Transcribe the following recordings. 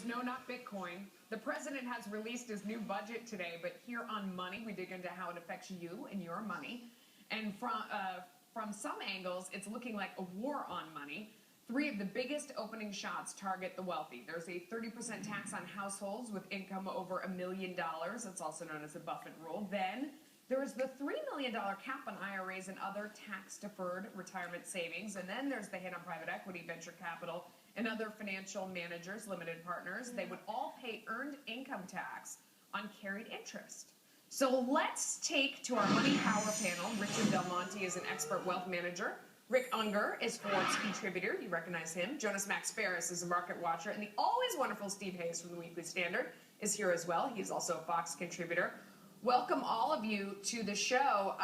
is no, not Bitcoin. The president has released his new budget today, but here on Money, we dig into how it affects you and your money. And from some angles, it's looking like a war on money. Three of the biggest opening shots target the wealthy. There's a 30% tax on households with income over $1 million. That's also known as the Buffett rule. Then there's the $3 million cap on IRAs and other tax-deferred retirement savings. And then there's the hit on private equity, venture capital, and other financial managers, limited partners. They would all pay earned income tax on carried interest. So let's take to our Money Power panel. Richard Del Monte is an expert wealth manager. Rick Unger is Forbes contributor. You recognize him. Jonas Max Ferris is a market watcher. And the always wonderful Steve Hayes from the Weekly Standard is here as well. He's also a Fox contributor. Welcome all of you to the show.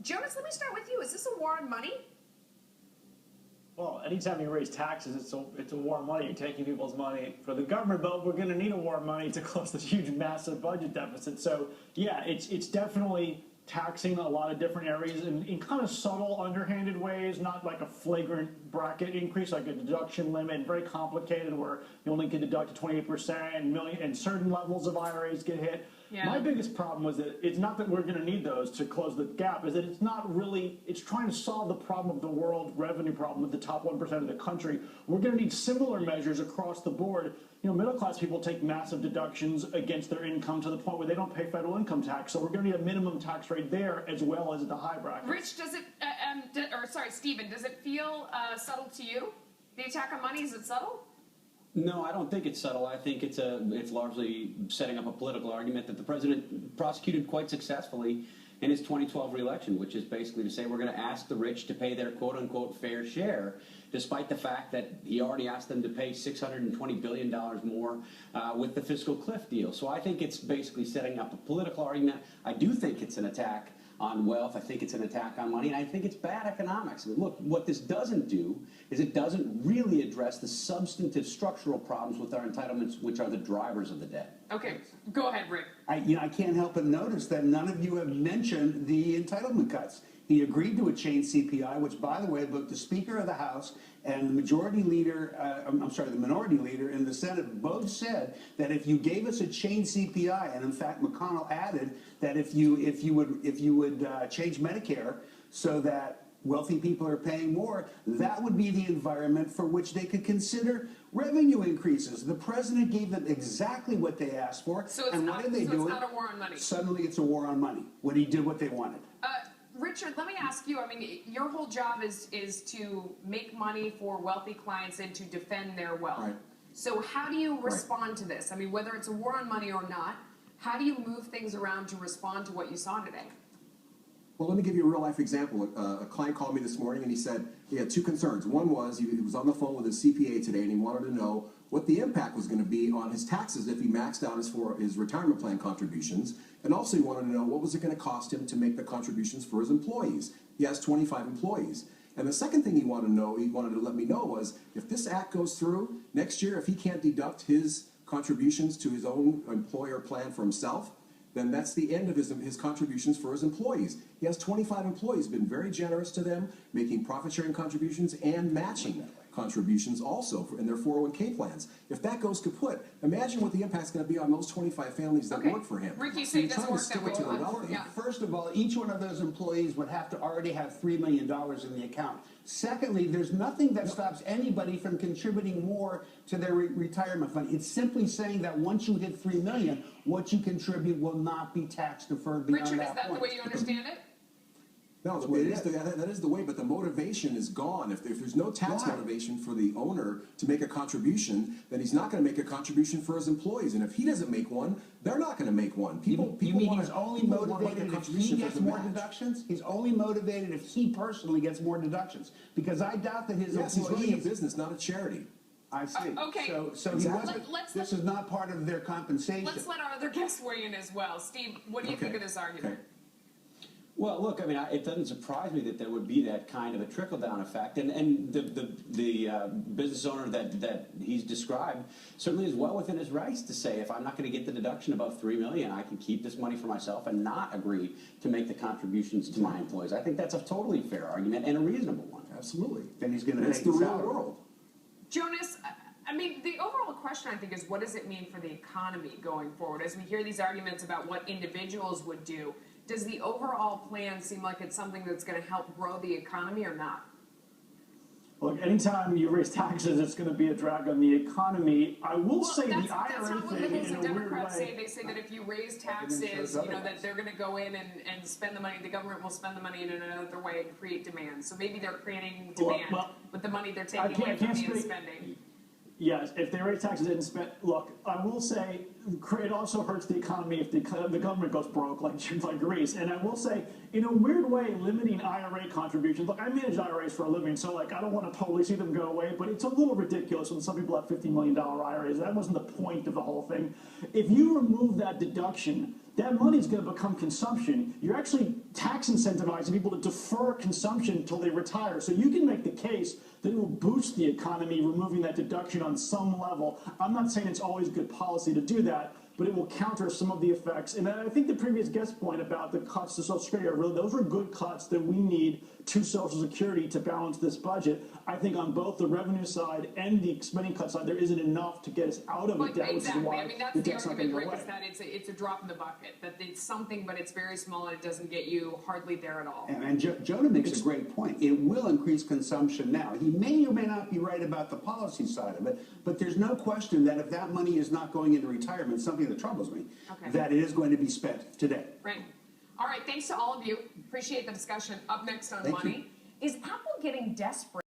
Jonas, let me start with you. Is this a war on money? Well, anytime you raise taxes, it's a war on money. You're taking people's money for the government, but we're going to need a war on money to close this huge, massive budget deficit. So, yeah, it's definitely taxing a lot of different areas in kind of subtle, underhanded ways, not like a flagrant bracket increase, like a deduction limit, very complicated, where you only can deduct to 28%, and certain levels of IRAs get hit. Yeah. My biggest problem was that it's not that we're going to need those to close the gap, is that it's not really, it's trying to solve the problem of the world revenue problem with the top 1% of the country. We're going to need similar measures across the board. You know, middle-class people take massive deductions against their income to the point where they don't pay federal income tax. So we're going to need a minimum tax rate there as well as the high brackets. Rich, does it, Stephen, does it feel subtle to you? The attack on money, is it subtle? No, I don't think it's subtle. I think it's largely setting up a political argument that the president prosecuted quite successfully in his 2012 reelection, which is basically to say we're going to ask the rich to pay their quote-unquote fair share, despite the fact that he already asked them to pay $620 billion more with the fiscal cliff deal. So I think it's basically setting up a political argument. I do think it's an attack on wealth. I think it's an attack on money, and I think it's bad economics. I mean, look, what this doesn't do is it doesn't really address the substantive structural problems with our entitlements, which are the drivers of the debt. Okay, go ahead, Rick. I can't help but notice that none of you have mentioned the entitlement cuts. He agreed to a chain CPI, which, by the way, both the Speaker of the House and the Majority Leader, the Minority Leader in the Senate both said that if you gave us a chain CPI, and in fact McConnell added that if you would change Medicare so that wealthy people are paying more, that would be the environment for which they could consider revenue increases. The president gave them exactly what they asked for. So it's and not, what did they do? It's not a war on money. Suddenly it's a war on money when he did what they wanted. Richard, let me ask you, I mean, your whole job is to make money for wealthy clients and to defend their wealth. Right. So how do you respond to this? I mean, whether it's a war on money or not, how do you move things around to respond to what you saw today? Well, let me give you a real-life example. A client called me this morning, and he said he had two concerns. One was he was on the phone with his CPA today, and he wanted to know what the impact was going to be on his taxes if he maxed out his retirement plan contributions, and also he wanted to know what was it going to cost him to make the contributions for his employees. He has 25 employees. And the second thing he wanted to let me know was, if this act goes through next year, if he can't deduct his contributions to his own employer plan for himself, then that's the end of his contributions for his employees. He has 25 employees, been very generous to them, making profit-sharing contributions and matching contributions also in their 401k plans. If that goes kaput, imagine what the impact's going to be on those 25 families that work for him. Ricky, say it doesn't work that way. Yeah. First of all, each one of those employees would have to already have $3 million in the account. Secondly, there's nothing that stops anybody from contributing more to their retirement fund. It's simply saying that once you hit $3 million, what you contribute will not be tax deferred beyond Richard, that point. Richard, is that the way you understand it? No, that is the way, but the motivation is gone. If there's no tax motivation for the owner to make a contribution, then he's not going to make a contribution for his employees. And if he doesn't make one, they're not going to make one. You mean he's only motivated if he gets more deductions? He's only motivated if he personally gets more deductions. Because I doubt that his employees... he's running a business, not a charity. I see. Okay. So exactly. This is not part of their compensation. Let's let our other guests weigh in as well. Steve, what do you think of this argument? Okay. Well, look, I mean, it doesn't surprise me that there would be that kind of a trickle-down effect, and the business owner that he's described certainly is well within his rights to say, if I'm not going to get the deduction above $3 million, I can keep this money for myself and not agree to make the contributions to my employees. I think that's a totally fair argument and a reasonable one. Absolutely. Then he's going to. That's the real world. Jonas, I mean, the overall question question, I think, is what does it mean for the economy going forward? As we hear these arguments about what individuals would do, does the overall plan seem like it's something that's going to help grow the economy or not? Look, anytime you raise taxes, it's going to be a drag on the economy. I will say the that's IRA not what thing liberals in and a weird Democrats say. way. They say that if you raise taxes, that they're going to go in and spend the money. The government will spend the money in another way and create demand. So maybe they're creating demand with the money they're taking away from the spending. Yes, if they raise taxes and spend, look, I will say it also hurts the economy if the government goes broke, like Greece. And I will say, in a weird way, limiting IRA contributions. Look, I manage IRAs for a living, so like I don't want to totally see them go away, but it's a little ridiculous when some people have $50 million IRAs. That wasn't the point of the whole thing. If you remove that deduction, that money is going to become consumption. You're actually tax incentivizing people to defer consumption until they retire. So you can make the case that it will boost the economy, removing that deduction on some level. I'm not saying it's always good policy to do that, but it will counter some of the effects. And I think the previous guest point about the cuts to Social Security those are good cuts that we need to Social Security to balance this budget. I think on both the revenue side and the spending cut side, there isn't enough to get us out of a debt, which is why I mean, that's the argument, Rick, is that it's a drop in the bucket, that it's something, but it's very small and it doesn't get you hardly there at all. And Jonah makes a great point. It will increase consumption now. He may or may not be right about the policy side of it, but there's no question that if that money is not going into retirement, something that troubles me, that it is going to be spent today. Right. All right, thanks to all of you. Appreciate the discussion. Up next on Thank Money, is Apple getting desperate?